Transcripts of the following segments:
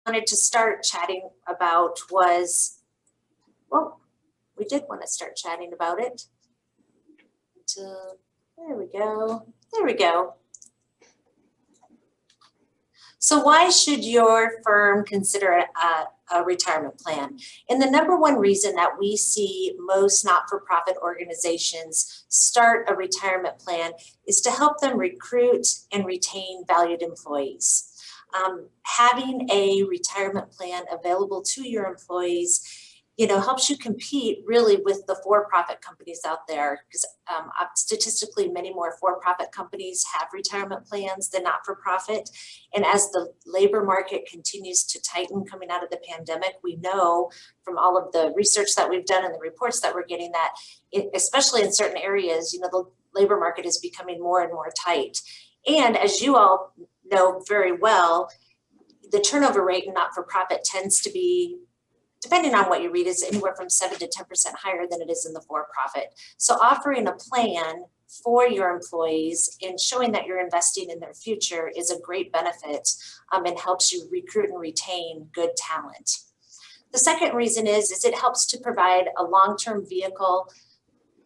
wanted to start chatting about was, well, we did want to start chatting about it. There we go. There we go. So why should your firm consider a retirement plan? And the number one reason that we see most not-for-profit organizations start a retirement plan is to help them recruit and retain valued employees. Having a retirement plan available to your employees, helps you compete really with the for-profit companies out there, because statistically many more for-profit companies have retirement plans than not-for-profit. And as the labor market continues to tighten coming out of the pandemic, we know from all of the research that we've done and the reports that we're getting that, especially in certain areas, the labor market is becoming more and more tight. And as you all know very well, the turnover rate in not-for-profit tends to be, depending on what you read, is anywhere from 7 to 10% higher than it is in the for-profit. So offering a plan for your employees and showing that you're investing in their future is a great benefit and helps you recruit and retain good talent. The second reason is it helps to provide a long-term vehicle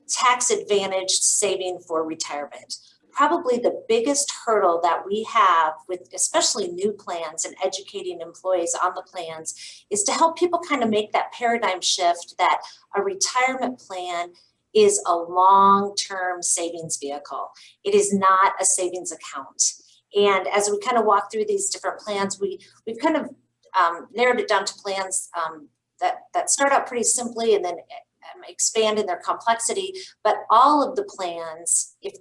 tax-advantaged saving for retirement. Probably the biggest hurdle that we have with especially new plans and educating employees on the plans is to help people kind of make that paradigm shift that a retirement plan is a long-term savings vehicle. It is not a savings account. And as we kind of walk through these different plans, we've kind of narrowed it down to plans that start out pretty simply and then expand in their complexity. But all of the plans, if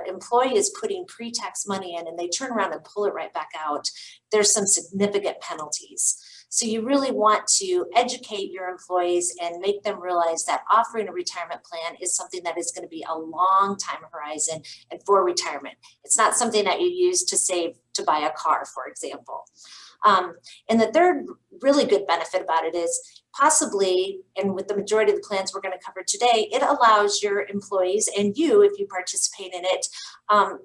employee is putting pre-tax money in and they turn around and pull it right back out, there's some significant penalties. So you really want to educate your employees and make them realize that offering a retirement plan is something that is going to be a long time horizon and for retirement. It's not something that you use to save to buy a car, for example. And the third really good benefit about it is possibly, and with the majority of the plans we're going to cover today, it allows your employees and you, if you participate in it,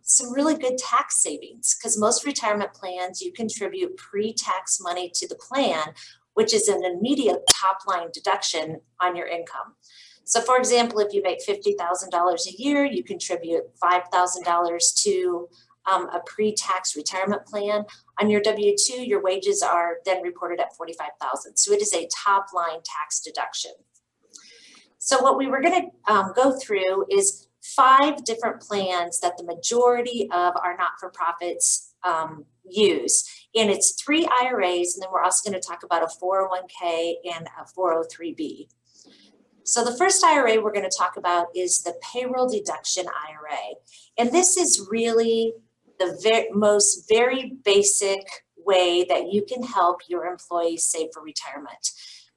some really good tax savings, because most retirement plans, you contribute pre-tax money to the plan, which is an immediate top-line deduction on your income. So for example, if you make $50,000 a year, you contribute $5,000 to a pre-tax retirement plan. On your W-2, your wages are then reported at $45,000. So it is a top-line tax deduction. So what we were going to go through is 5 different plans that the majority of our not-for-profits use. And it's 3 IRAs, and then we're also going to talk about a 401k and a 403b. So the first IRA we're going to talk about is the Payroll Deduction IRA. And this is really the most very basic way that you can help your employees save for retirement.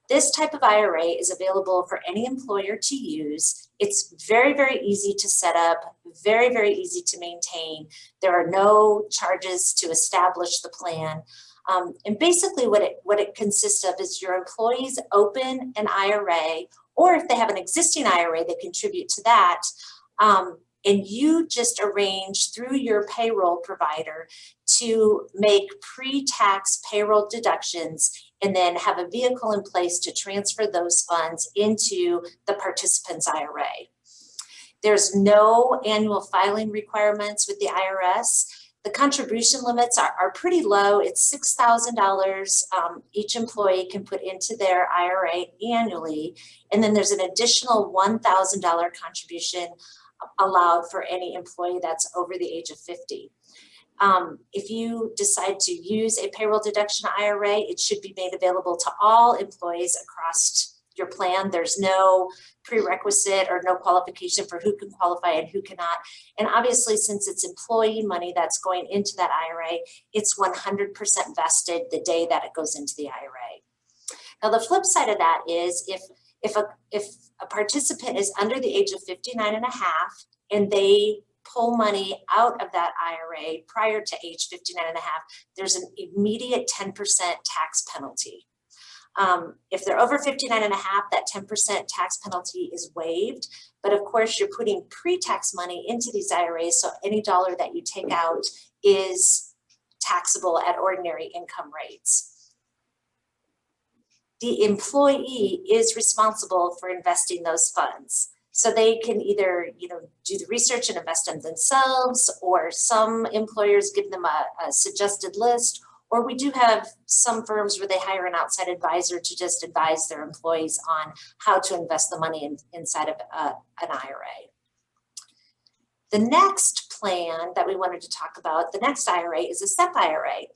This type of IRA is available for any employer to use. It's very, very easy to set up, very, very easy to maintain. There are no charges to establish the plan. And basically what it consists of is your employees open an IRA, or if they have an existing IRA, they contribute to that. And you just arrange through your payroll provider to make pre-tax payroll deductions and then have a vehicle in place to transfer those funds into the participant's IRA. There's no annual filing requirements with the IRS. The contribution limits are pretty low. It's $6,000 each employee can put into their IRA annually. And then there's an additional $1,000 contribution allowed for any employee that's over the age of 50. If you decide to use a payroll deduction IRA, it should be made available to all employees across your plan. There's no prerequisite or no qualification for who can qualify and who cannot. And obviously, since it's employee money that's going into that IRA, it's 100% vested the day that it goes into the IRA. Now, the flip side of that is if a participant is under the age of 59 and a half and they pull money out of that IRA prior to age 59 and a half, there's an immediate 10% tax penalty. If they're over 59 and a half, that 10% tax penalty is waived. But of course, you're putting pre-tax money into these IRAs, so any dollar that you take out is taxable at ordinary income rates. the employee is responsible for investing those funds. So they can either, do the research and invest in themselves, or some employers give them a suggested list, or we do have some firms where they hire an outside advisor to just advise their employees on how to invest the money inside of an IRA. The next plan that we wanted to talk about, the next IRA, is a SEP IRA.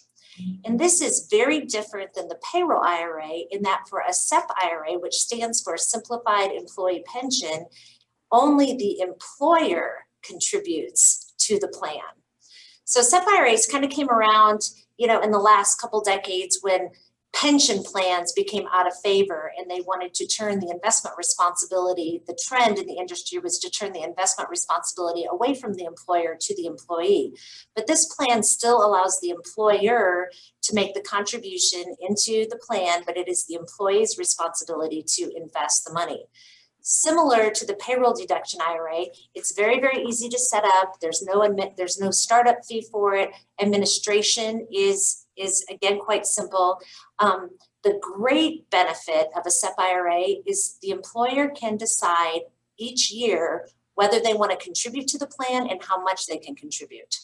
And this is very different than the payroll IRA in that for a SEP IRA, which stands for Simplified Employee Pension, only the employer contributes to the plan. So SEP IRAs kind of came around, in the last couple decades when pension plans became out of favor and they wanted to turn the investment responsibility. The trend in the industry was to turn the investment responsibility away from the employer to the employee. But this plan still allows the employer to make the contribution into the plan, but it is the employee's responsibility to invest the money. Similar to the payroll deduction IRA, it's very, very easy to set up. There's no startup fee for it. Administration is again quite simple. The great benefit of a SEP IRA is the employer can decide each year whether they want to contribute to the plan and how much they can contribute.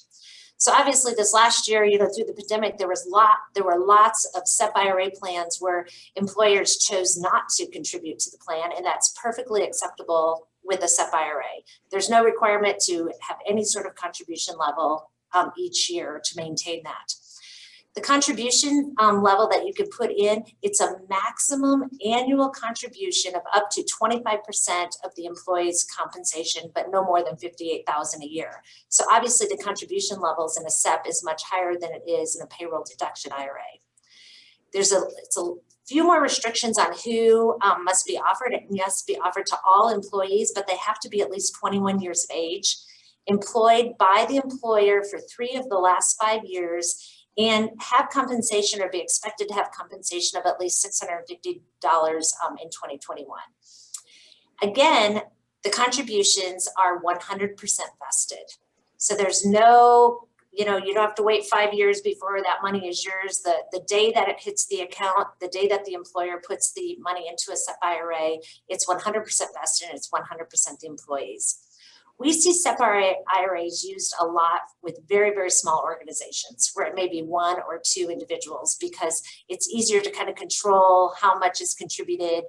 So obviously this last year, through the pandemic, there were lots of SEP IRA plans where employers chose not to contribute to the plan, and that's perfectly acceptable with a SEP IRA. There's no requirement to have any sort of contribution level each year to maintain that. The contribution level that you can put in, it's a maximum annual contribution of up to 25% of the employee's compensation, but no more than $58,000 a year. So obviously the contribution levels in a SEP is much higher than it is in a payroll deduction IRA. It's a few more restrictions on who must be offered. It must be offered to all employees, but they have to be at least 21 years of age, employed by the employer for 3 of the last 5 years, and have compensation or be expected to have compensation of at least $650 in 2021. Again, the contributions are 100% vested. So there's no, you don't have to wait 5 years before that money is yours. The day that it hits the account, the day that the employer puts the money into a SEP IRA, it's 100% vested and it's 100% the employees. We see SEP IRAs used a lot with very, very small organizations where it may be 1 or 2 individuals because it's easier to kind of control how much is contributed.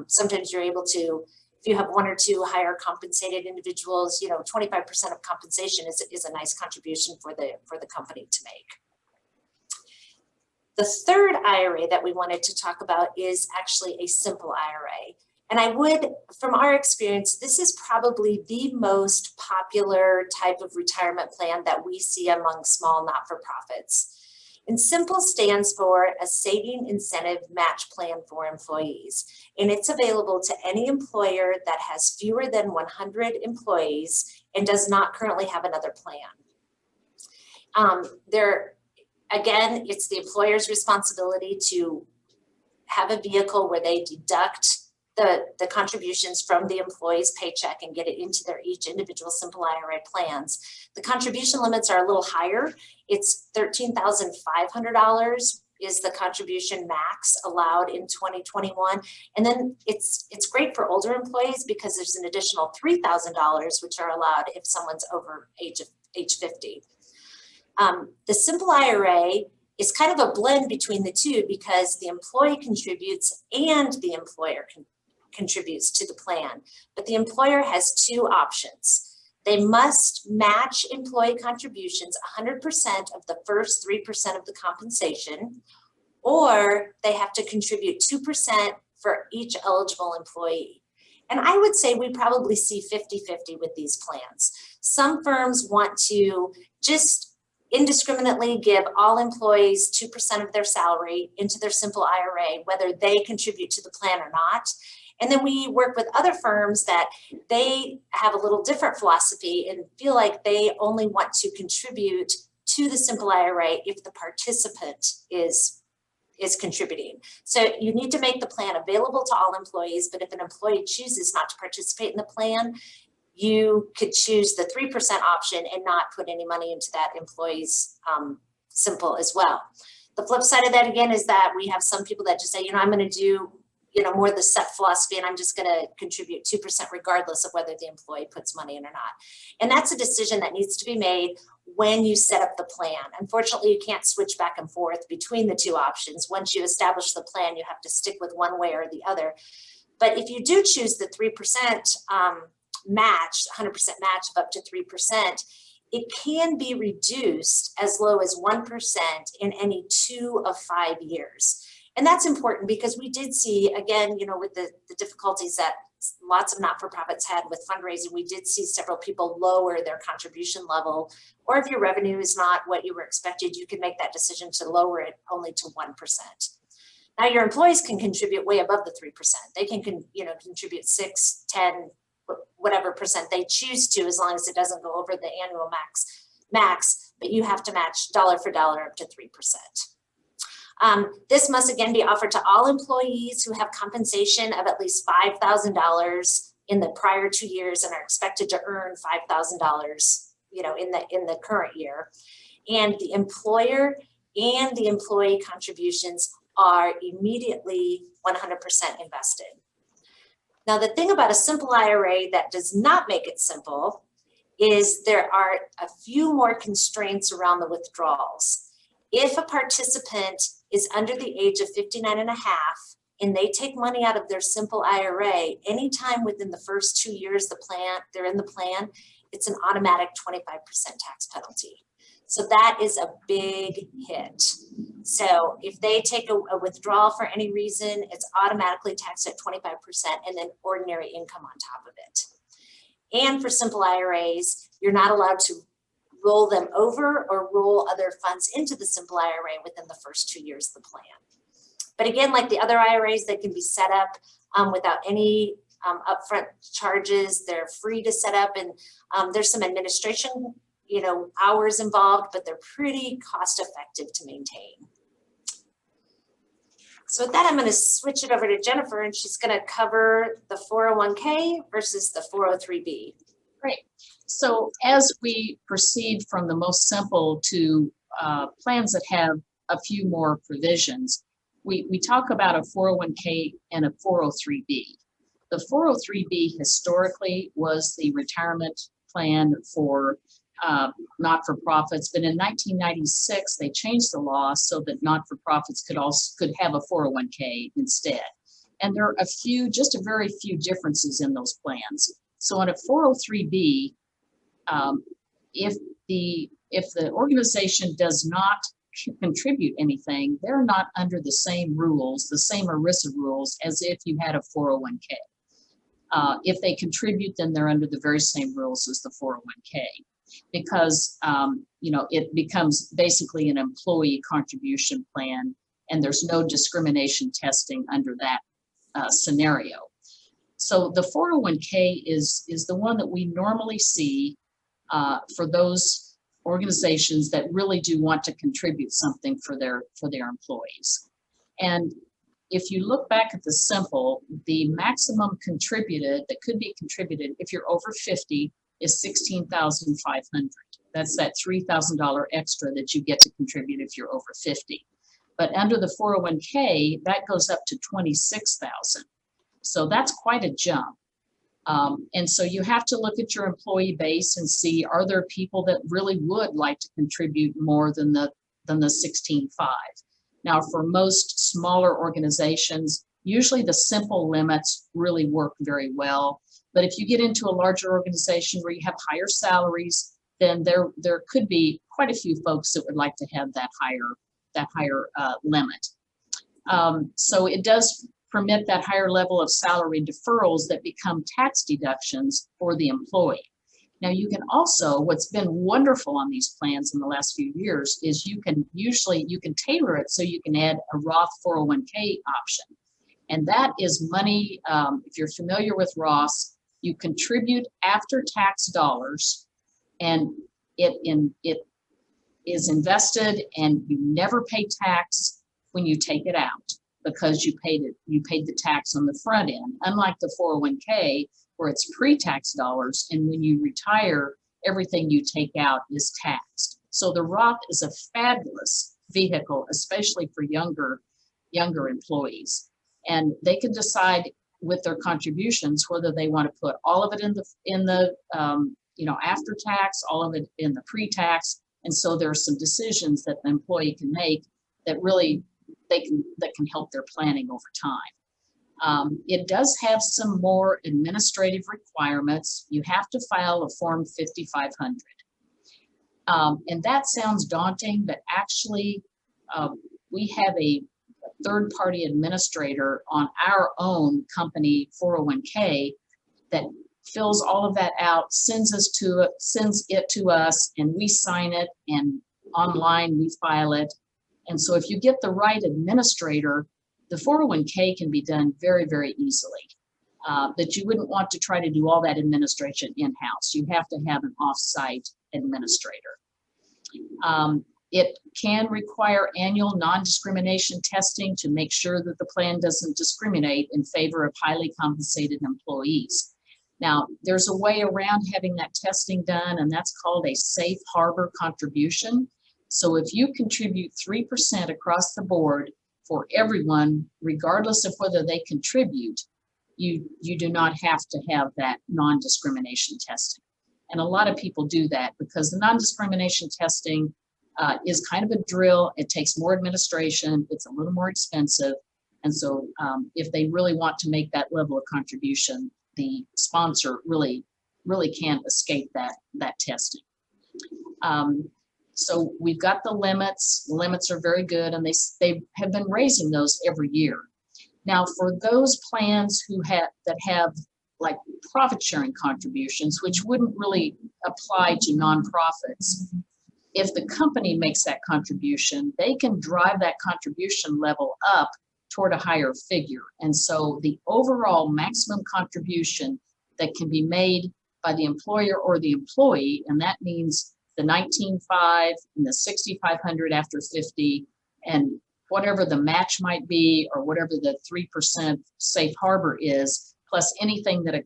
Sometimes you're able to, if you have 1 or 2 higher compensated individuals, 25% of compensation is a nice contribution for the company to make. The third IRA that we wanted to talk about is actually a simple IRA. And I would, from our experience, this is probably the most popular type of retirement plan that we see among small not-for-profits. And SIMPLE stands for a saving incentive match plan for employees. And it's available to any employer that has fewer than 100 employees and does not currently have another plan. Again, it's the employer's responsibility to have a vehicle where they deduct the contributions from the employee's paycheck and get it into their each individual simple IRA plans. The contribution limits are a little higher. It's $13,500 is the contribution max allowed in 2021. And then it's great for older employees because there's an additional $3,000 which are allowed if someone's over age 50. The simple IRA is kind of a blend between the two because the employee contributes and the employer contributes to the plan. But the employer has 2 options. They must match employee contributions 100% of the first 3% of the compensation, or they have to contribute 2% for each eligible employee. And I would say we probably see 50-50 with these plans. Some firms want to just indiscriminately give all employees 2% of their salary into their simple IRA, whether they contribute to the plan or not. And then we work with other firms that they have a little different philosophy and feel like they only want to contribute to the simple IRA if the participant is contributing. So you need to make the plan available to all employees, but if an employee chooses not to participate in the plan, you could choose the 3% option and not put any money into that employee's simple as well. The flip side of that again is that we have some people that just say, you know, I'm going to do, you know, more the set philosophy, and I'm just going to contribute 2% regardless of whether the employee puts money in or not. And that's a decision that needs to be made when you set up the plan. Unfortunately, you can't switch back and forth between the two options. Once you establish the plan, you have to stick with one way or the other. But if you do choose the 3% match, 100% match of up to 3%, it can be reduced as low as 1% in any 2 of 5 years. And that's important because we did see, again, you know, with the difficulties that lots of not-for-profits had with fundraising, we did see several people lower their contribution level. Or if your revenue is not what you were expected, you can make that decision to lower it only to 1%. Now your employees can contribute way above the 3%. They can, you know, contribute 6, 10, whatever percent they choose to, as long as it doesn't go over the annual max, but you have to match dollar for dollar up to 3%. This must again be offered to all employees who have compensation of at least $5,000 in the prior 2 years and are expected to earn $5,000, you know, in the current year. And the employer and the employee contributions are immediately 100% invested. Now, the thing about a simple IRA that does not make it simple is there are a few more constraints around the withdrawals. If a participant is under the age of 59 and a half and they take money out of their simple IRA, anytime within the first 2 years they're in the plan, it's an automatic 25% tax penalty. So that is a big hit. So if they take a withdrawal for any reason, it's automatically taxed at 25% and then ordinary income on top of it. And for simple IRAs, you're not allowed to roll them over or roll other funds into the simple IRA within the first 2 years of the plan. But again, like the other IRAs, they can be set up without any upfront charges. They're free to set up, and there's some administration, you know, hours involved, but they're pretty cost effective to maintain. So with that, I'm going to switch it over to Jennifer, and she's going to cover the 401k versus the 403b. Great. So as we proceed from the most simple to plans that have a few more provisions, we talk about a 401k and a 403b. The 403b historically was the retirement plan for not-for-profits, but in 1996 they changed the law so that not-for-profits could have a 401k instead. And there are just a very few differences in those plans. So in a 403b, if the organization does not contribute anything, they're not under the same rules, the same ERISA rules as if you had a 401k. If they contribute, then they're under the very same rules as the 401k. Because you know, it becomes basically an employee contribution plan, and there's no discrimination testing under that scenario. So the 401k is the one that we normally see for those organizations that really do want to contribute something for their employees. And if you look back at the simple, the maximum contributed that could be contributed if you're over 50 is $16,500. That's that $3,000 extra that you get to contribute if you're over 50. But under the 401k, that goes up to $26,000. So that's quite a jump. And so you have to look at your employee base and see, are there people that really would like to contribute more than the $16,500? Now, for most smaller organizations, usually the simple limits really work very well. But if you get into a larger organization where you have higher salaries, then there could be quite a few folks that would like to have that higher limit. So it does permit that higher level of salary deferrals that become tax deductions for the employee. Now you can also, what's been wonderful on these plans in the last few years is you can tailor it so you can add a Roth 401k option. And that is money, if you're familiar with Roth, you contribute after tax dollars, and it is invested, and you never pay tax when you take it out because you paid the tax on the front end, unlike the 401k where it's pre-tax dollars, and when you retire, everything you take out is taxed. So the Roth is a fabulous vehicle, especially for younger employees. And they can decide with their contributions whether they want to put all of it in the after tax, all of it in the pre-tax. And so there are some decisions that the employee can make that really that can help their planning over time. It does have some more administrative requirements. You have to file a Form 5500. And that sounds daunting, but actually we have a third-party administrator on our own company 401k that fills all of that out, sends it to us, and we sign it, and online we file it. And so if you get the right administrator, the 401k can be done very, very easily. But you wouldn't want to try to do all that administration in-house. You have to have an off-site administrator. It can require annual non-discrimination testing to make sure that the plan doesn't discriminate in favor of highly compensated employees. Now, there's a way around having that testing done, and that's called a safe harbor contribution. So if you contribute 3% across the board for everyone, regardless of whether they contribute, you do not have to have that non-discrimination testing. And a lot of people do that because the non-discrimination testing is kind of a drill. It takes more administration. It's a little more expensive. And so if they really want to make that level of contribution, the sponsor really can't escape that testing. So we've got the limits. The limits are very good, and they have been raising those every year. Now, for those plans that have like profit sharing contributions, which wouldn't really apply to nonprofits, if the company makes that contribution, they can drive that contribution level up toward a higher figure. And so the overall maximum contribution that can be made by the employer or the employee, and that means the 19.5 and the 6,500 after 50, and whatever the match might be, or whatever the 3% safe harbor is, plus anything that a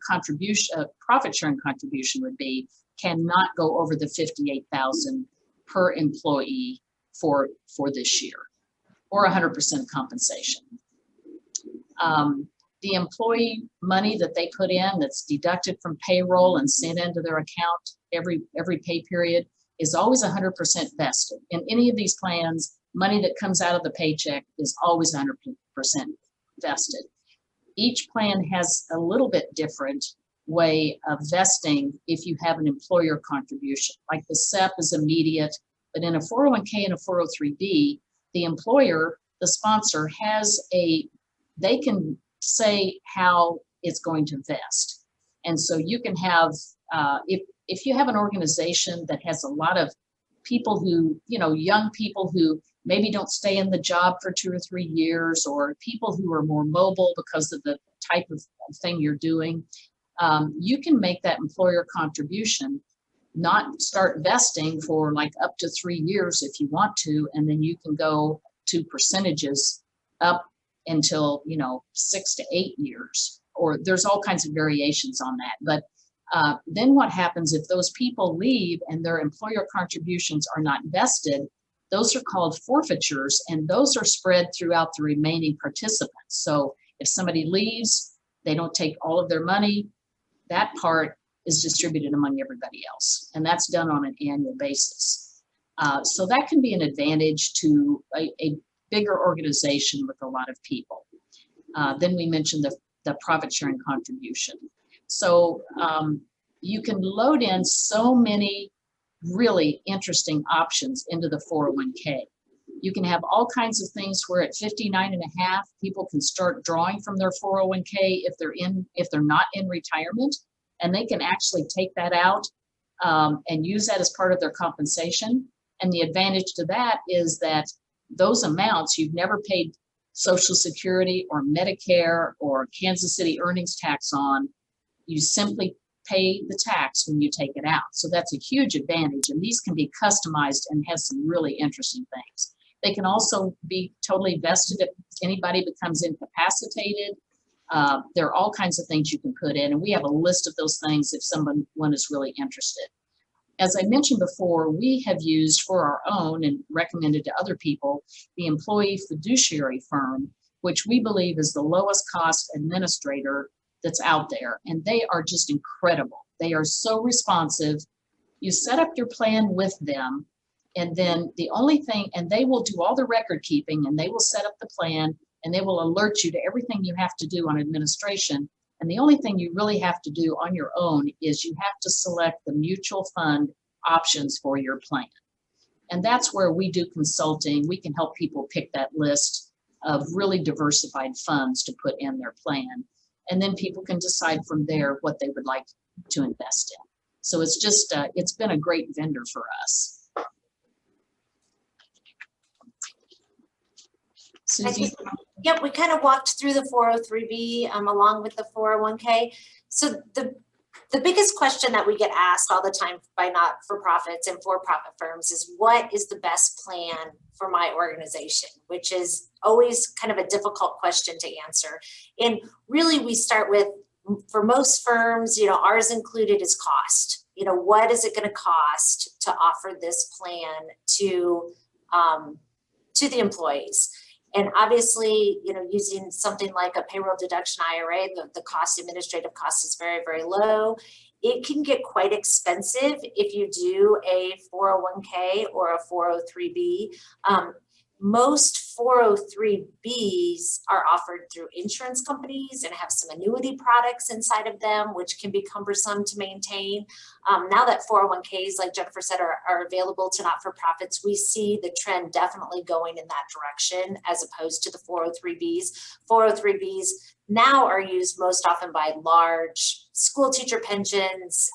profit sharing contribution would be, cannot go over the 58,000 per employee for this year, or 100% compensation. The employee money that they put in that's deducted from payroll and sent into their account every pay period is always 100% vested. In any of these plans, money that comes out of the paycheck is always 100% vested. Each plan has a little bit different way of vesting if you have an employer contribution. Like the SEP is immediate, but in a 401k and a 403b, the employer, the sponsor, they can say how it's going to vest. And so you can have, if you have an organization that has a lot of people who, young people who maybe don't stay in the job for 2 or 3 years, or people who are more mobile because of the type of thing you're doing, you can make that employer contribution not start vesting for like up to 3 years if you want to, and then you can go to percentages up until 6 to 8 years, or there's all kinds of variations on that. But then what happens if those people leave and their employer contributions are not vested? Those are called forfeitures, and those are spread throughout the remaining participants. So if somebody leaves, they don't take all of their money, that part is distributed among everybody else, and that's done on an annual basis. So that can be an advantage to a bigger organization with a lot of people. Then we mentioned the profit sharing contribution. So you can load in so many really interesting options into the 401k. You can have all kinds of things where at 59.5, people can start drawing from their 401k if they're not in retirement, and they can actually take that out and use that as part of their compensation. And the advantage to that is that those amounts you've never paid Social Security or Medicare or Kansas City earnings tax on, you simply pay the tax when you take it out. So that's a huge advantage, and these can be customized and have some really interesting things. They can also be totally vested if anybody becomes incapacitated. There are all kinds of things you can put in, and we have a list of those things if someone is really interested. As I mentioned before, we have used for our own and recommended to other people the employee fiduciary firm, which we believe is the lowest cost administrator that's out there. And they are just incredible. They are so responsive. You set up your plan with them, and then the only thing, and they will do all the record keeping, and they will set up the plan, and they will alert you to everything you have to do on administration. And the only thing you really have to do on your own is you have to select the mutual fund options for your plan. And that's where we do consulting. We can help people pick that list of really diversified funds to put in their plan. And then people can decide from there what they would like to invest in. So it's just, it's been a great vendor for us. Susie? Yep, we kind of walked through the 403B along with the 401k. So the biggest question that we get asked all the time by not-for-profits and for-profit firms is, what is the best plan for my organization? Which is always kind of a difficult question to answer. And really we start with, for most firms, ours included is cost. What is it going to cost to offer this plan to the employees? And obviously, using something like a payroll deduction IRA, the administrative cost is very, very low. It can get quite expensive if you do a 401k or a 403b. Most 403bs are offered through insurance companies and have some annuity products inside of them, which can be cumbersome to maintain. Now that 401ks, like Jennifer said, are available to not-for-profits, we see the trend definitely going in that direction as opposed to the 403bs. 403bs now are used most often by large school teacher pensions,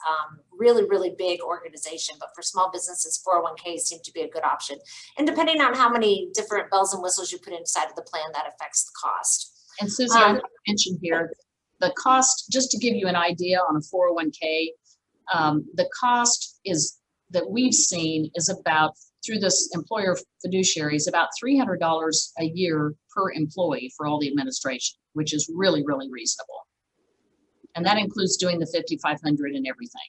really, really big organization. But for small businesses, 401ks seem to be a good option. And depending on how many different bells and whistles you put inside of the plan, that affects the cost. And Susie, I mentioned here, the cost, just to give you an idea on a 401k, the cost is that we've seen is about, through this employer fiduciary, is about $300 a year per employee for all the administration, which is really, really reasonable. And that includes doing the 5,500 and everything.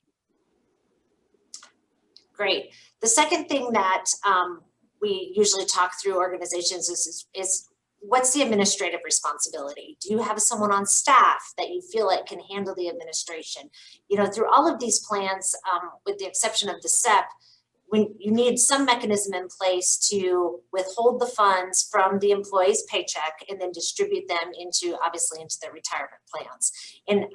Great. The second thing that we usually talk through organizations is what's the administrative responsibility? Do you have someone on staff that you feel like can handle the administration? Through all of these plans, with the exception of the SEP, when you need some mechanism in place to withhold the funds from the employee's paycheck and then distribute them obviously into their retirement plans. And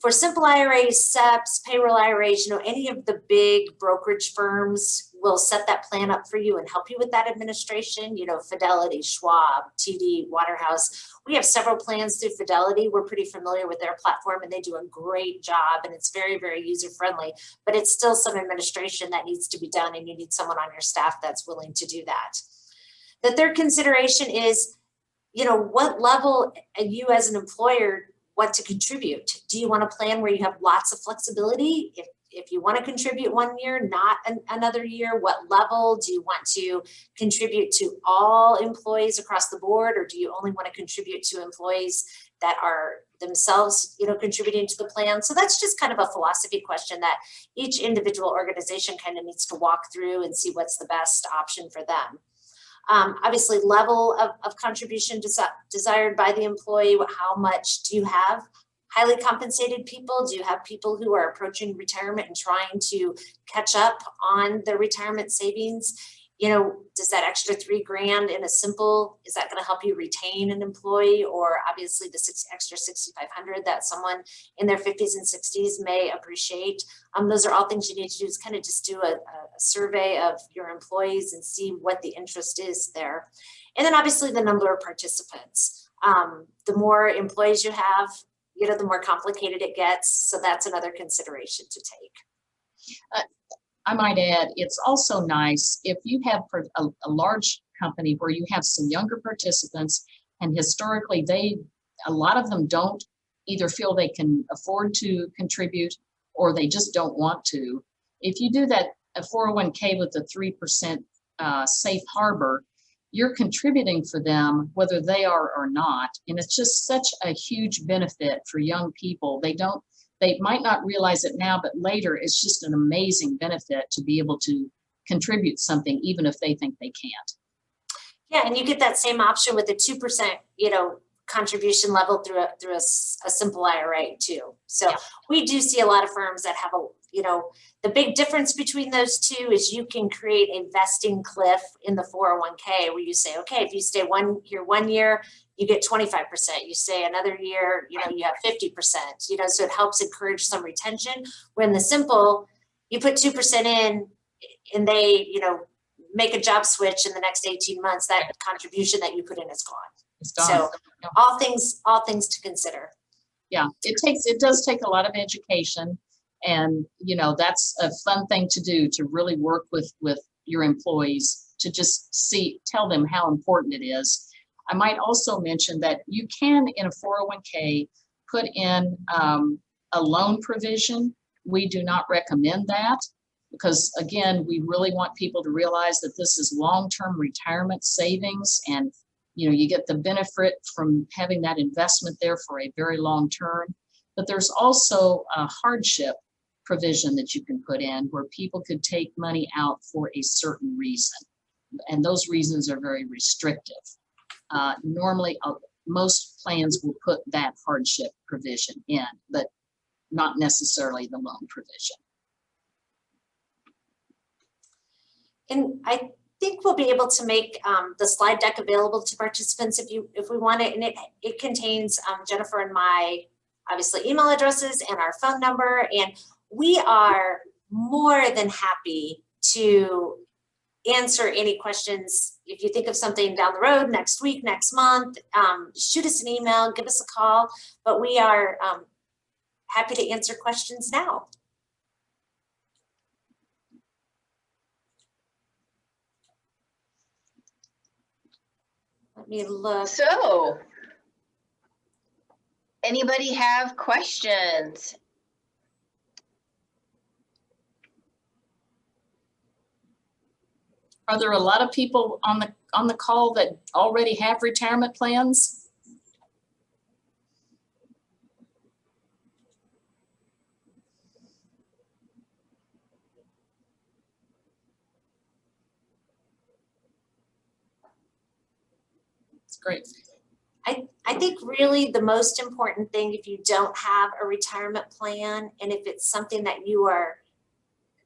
for simple IRAs, SEPs, payroll IRAs, any of the big brokerage firms will set that plan up for you and help you with that administration. Fidelity, Schwab, TD, Waterhouse. We have several plans through Fidelity. We're pretty familiar with their platform and they do a great job and it's very, very user-friendly, but it's still some administration that needs to be done and you need someone on your staff that's willing to do that. The third consideration is, what level you as an employer want to contribute. Do you want a plan where you have lots of flexibility? If you want to contribute 1 year, not another year, what level? Do you want to contribute to all employees across the board, or do you only want to contribute to employees that are themselves, contributing to the plan? So that's just kind of a philosophy question that each individual organization kind of needs to walk through and see what's the best option for them. Obviously, level of contribution desired by the employee. How much do you have? Highly compensated people? Do you have people who are approaching retirement and trying to catch up on their retirement savings? Does that extra $3,000 in a simple, is that going to help you retain an employee? Or obviously the extra $6,500 that someone in their 50s and 60s may appreciate? Those are all things you need to do, is kind of just do a survey of your employees and see what the interest is there. And then obviously the number of participants. The more employees you have, the more complicated it gets. So that's another consideration to take. I might add, it's also nice if you have a large company where you have some younger participants, and historically a lot of them don't either feel they can afford to contribute or they just don't want to. If you do that, a 401k with a 3% safe harbor, you're contributing for them whether they are or not. And it's just such a huge benefit for young people. They don't They might not realize it now, but later it's just an amazing benefit to be able to contribute something, even if they think they can't. Yeah, and you get that same option with a 2%, contribution level through a simple IRA too. So Yeah. we do see a lot of firms that have the big difference between those two is you can create a vesting cliff in the 401k where you say, okay, if you stay 1 year, you get 25%. You stay another year, you have 50%, so it helps encourage some retention. When the simple, you put 2% in and they, make a job switch in the next 18 months, that contribution that you put in is gone. It's gone. So all things to consider. Yeah, it does take a lot of education, and that's a fun thing to do, to really work with your employees to just tell them how important it is. I might also mention that you can, in a 401k, put in a loan provision. We do not recommend that because, again, we really want people to realize that this is long-term retirement savings, and you get the benefit from having that investment there for a very long term. But there's also a hardship provision that you can put in where people could take money out for a certain reason. And those reasons are very restrictive. Normally, most plans will put that hardship provision in, but not necessarily the loan provision. And I think we'll be able to make the slide deck available to participants if we want it. And it contains Jennifer and my, obviously, email addresses and our phone number. And we are more than happy to answer any questions. If you think of something down the road, next week, next month, shoot us an email, give us a call. But we are happy to answer questions now. Let me look. So, anybody have questions? Are there a lot of people on the call that already have retirement plans? It's great. I think really the most important thing, if you don't have a retirement plan, and if it's something that you are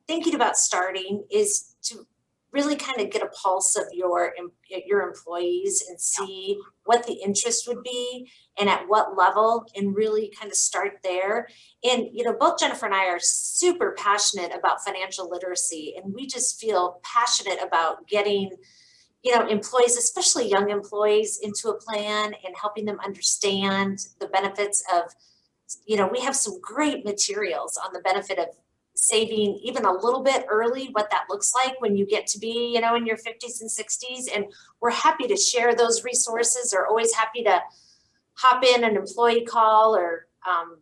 thinking about starting, is to really kind of get a pulse of your employees and see what the interest would be and at what level, and really kind of start there. And both Jennifer and I are super passionate about financial literacy, and we just feel passionate about getting employees, especially young employees, into a plan and helping them understand the benefits of, we have some great materials on the benefit of saving even a little bit early, what that looks like when you get to be, in your 50s and 60s. And we're happy to share those resources, or always happy to hop in an employee call, or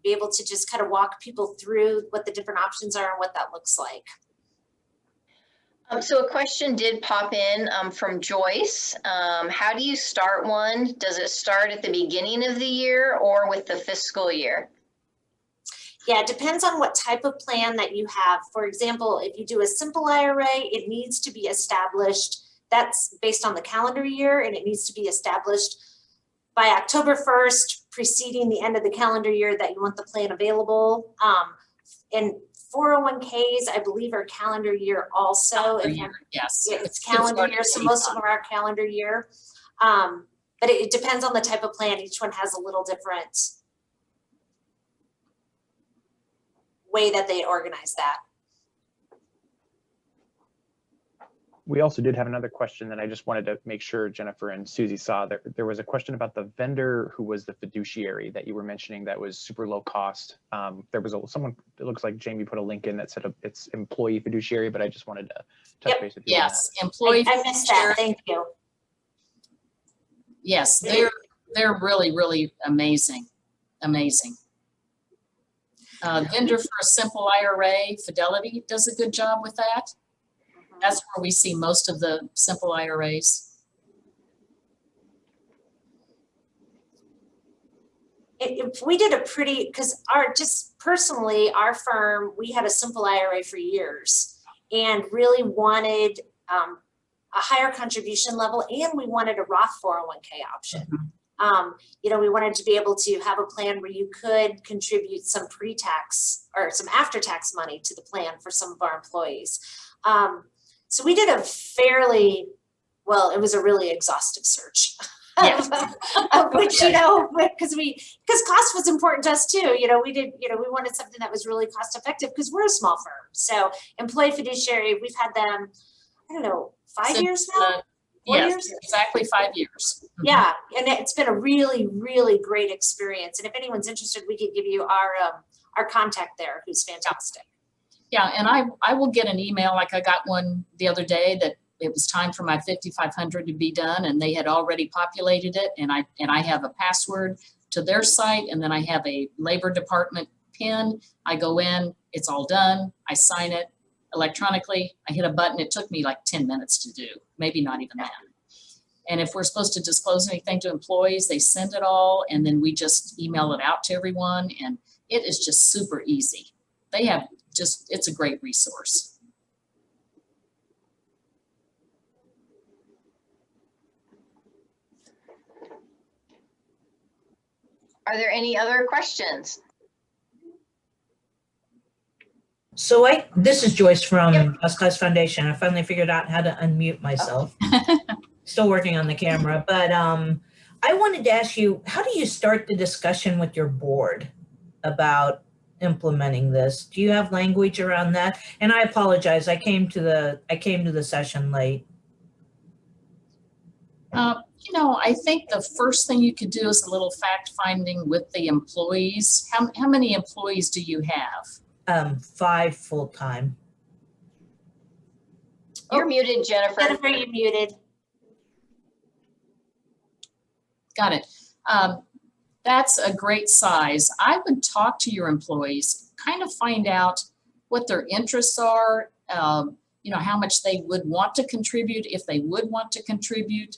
be able to just kind of walk people through what the different options are and what that looks like. So a question did pop in from Joyce. How do you start one? Does it start at the beginning of the year or with the fiscal year? Yeah, it depends on what type of plan that you have. For example, if you do a simple IRA, it needs to be established. That's based on the calendar year, and it needs to be established by October 1st, preceding the end of the calendar year that you want the plan available. And 401ks, I believe, are calendar year also. Yes. It's calendar year, so most of them are calendar year. But it depends on the type of plan. Each one has a little different way that they organize that. We also did have another question that I just wanted to make sure Jennifer and Susie saw. There was a question about the vendor who was the fiduciary that you were mentioning that was super low cost. There was someone, it looks like Jamie put a link in that said it's employee fiduciary, but I just wanted to touch base with you. Yes, employee I missed that. Thank you. Yes, they're really, really amazing. Amazing. Vendor for a simple IRA, Fidelity does a good job with that. That's where we see most of the simple IRAs. if we did a pretty, because just personally, our firm, we had a simple IRA for years and really wanted a higher contribution level, and we wanted a Roth 401k option. We wanted to be able to have a plan where you could contribute some pre-tax or some after-tax money to the plan for some of our employees. So we did a fairly, it was a really exhaustive search. Of which, because cost was important to us too. We wanted something that was really cost effective because we're a small firm. So employee fiduciary, we've had them, I don't know, 5 years now? 4 years? Exactly 5 years. Yeah, and it's been a really, really great experience. And if anyone's interested, we could give you our contact there, who's fantastic. Yeah, and I will get an email, like I got one the other day that it was time for my 5,500 to be done, and they had already populated it, and I have a password to their site, and then I have a Labor Department PIN. I go in, it's all done. I sign it electronically. I hit a button. It took me like 10 minutes to do, maybe not even that. And if we're supposed to disclose anything to employees, they send it all, and then we just email it out to everyone, and it is just super easy. They have it's a great resource. Are there any other questions? So this is Joyce from SKC Foundation. I finally figured out how to unmute myself. Still working on the camera, but I wanted to ask you, how do you start the discussion with your board about implementing this? Do you have language around that? And I apologize, I came to the session late. I think the first thing you could do is a little fact finding with the employees. How many employees do you have? 5 full-time. You're muted, Jennifer. Jennifer, you're muted. Got it. That's a great size. I would talk to your employees, kind of find out what their interests are, how much they would want to contribute, if they would want to contribute,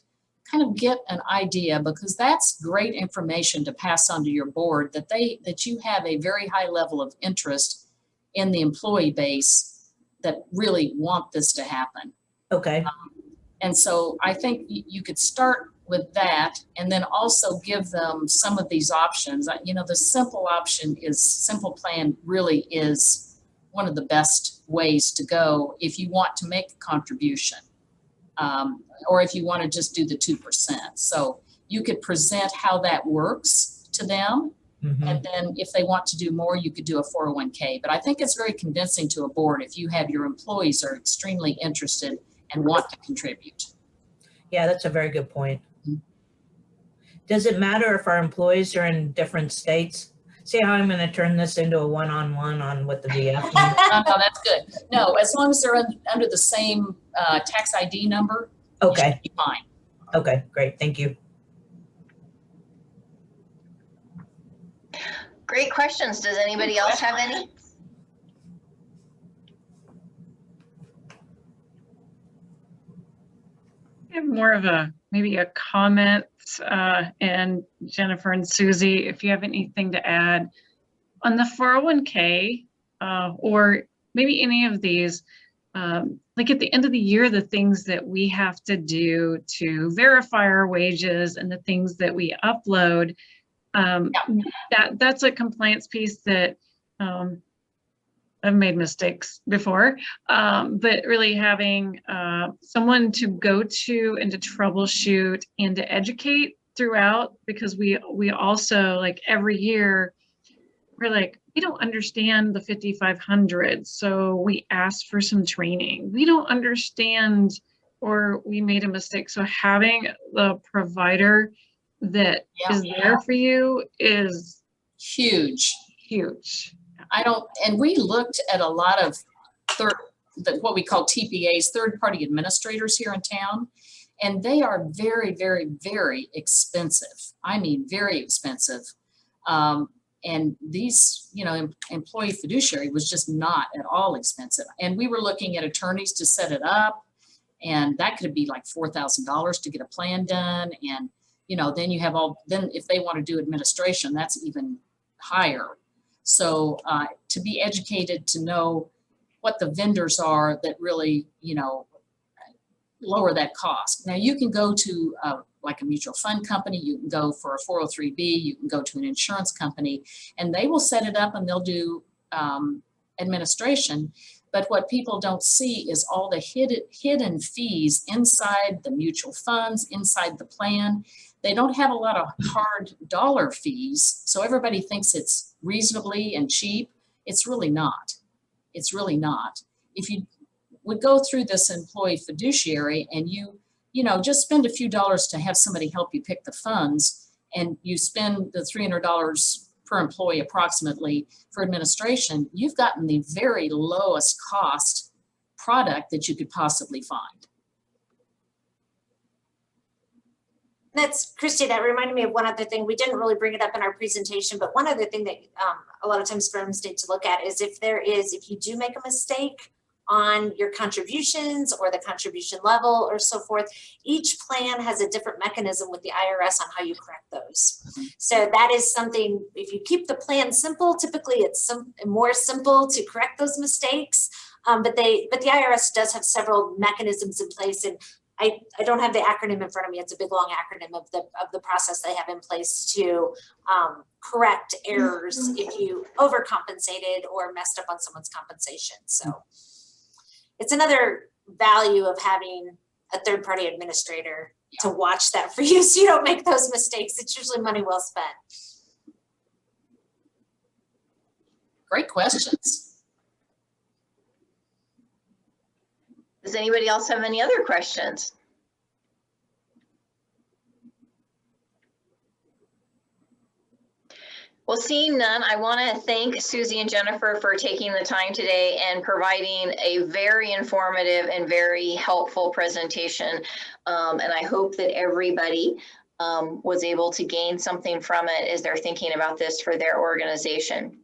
kind of get an idea, because that's great information to pass on to your board, that you have a very high level of interest in the employee base that really want this to happen. Okay. And so I think you could start with that, and then also give them some of these options. The simple simple plan really is one of the best ways to go if you want to make a contribution, or if you want to just do the 2%. So you could present how that works to them. Mm-hmm. And then if they want to do more, you could do a 401k. But I think it's very convincing to a board if you have your employees are extremely interested and want to contribute. Yeah, that's a very good point. Does it matter if our employees are in different states? See how I'm going to turn this into a one-on-one on what the VF means? No, that's good. No, as long as they're under the same tax ID number, okay, you should be fine. Okay, great. Thank you. Great questions. Does anybody else have any? I have more of maybe a comment, and Jennifer and Susie, if you have anything to add on the 401k, or maybe any of these, like at the end of the year, the things that we have to do to verify our wages and the things that we upload, that's a compliance piece that I've made mistakes before, but really having someone to go to and to troubleshoot and to educate throughout, because we also, like, every year we're like, we don't understand the 5,500, so we ask for some training. We don't understand, or we made a mistake. So having the provider that is there for you is huge. And we looked at a lot of what we call TPAs, third-party administrators here in town, and they are very, very, very expensive. I mean, very expensive. And these, employee fiduciary was just not at all expensive. And we were looking at attorneys to set it up, and that could be like $4,000 to get a plan done. And then you have then if they want to do administration, that's even higher. So to be educated, to know what the vendors are that really, lower that cost. Now you can go to like a mutual fund company, you can go for a 403B, you can go to an insurance company, and they will set it up and they'll do administration. But what people don't see is all the hidden fees inside the mutual funds, inside the plan. They don't have a lot of hard dollar fees. So everybody thinks it's reasonably and cheap. It's really not. It's really not. If you would go through this employee fiduciary and you just spend a few dollars to have somebody help you pick the funds, and you spend the $300 per employee approximately for administration, you've gotten the very lowest cost product that you could possibly find. That's, Christy, that reminded me of one other thing. We didn't really bring it up in our presentation, but one other thing that a lot of times firms need to look at is if you do make a mistake on your contributions or the contribution level or so forth, each plan has a different mechanism with the IRS on how you correct those. So that is something, if you keep the plan simple, typically it's more simple to correct those mistakes. But the IRS does have several mechanisms in place, and I don't have the acronym in front of me. It's a big long acronym of the process they have in place to correct errors if you overcompensated or messed up on someone's compensation. So it's another value of having a third-party administrator to watch that for you so you don't make those mistakes. It's usually money well spent. Great questions. Does anybody else have any other questions? Well, seeing none, I want to thank Susie and Jennifer for taking the time today and providing a very informative and very helpful presentation. And I hope that everybody was able to gain something from it as they're thinking about this for their organization.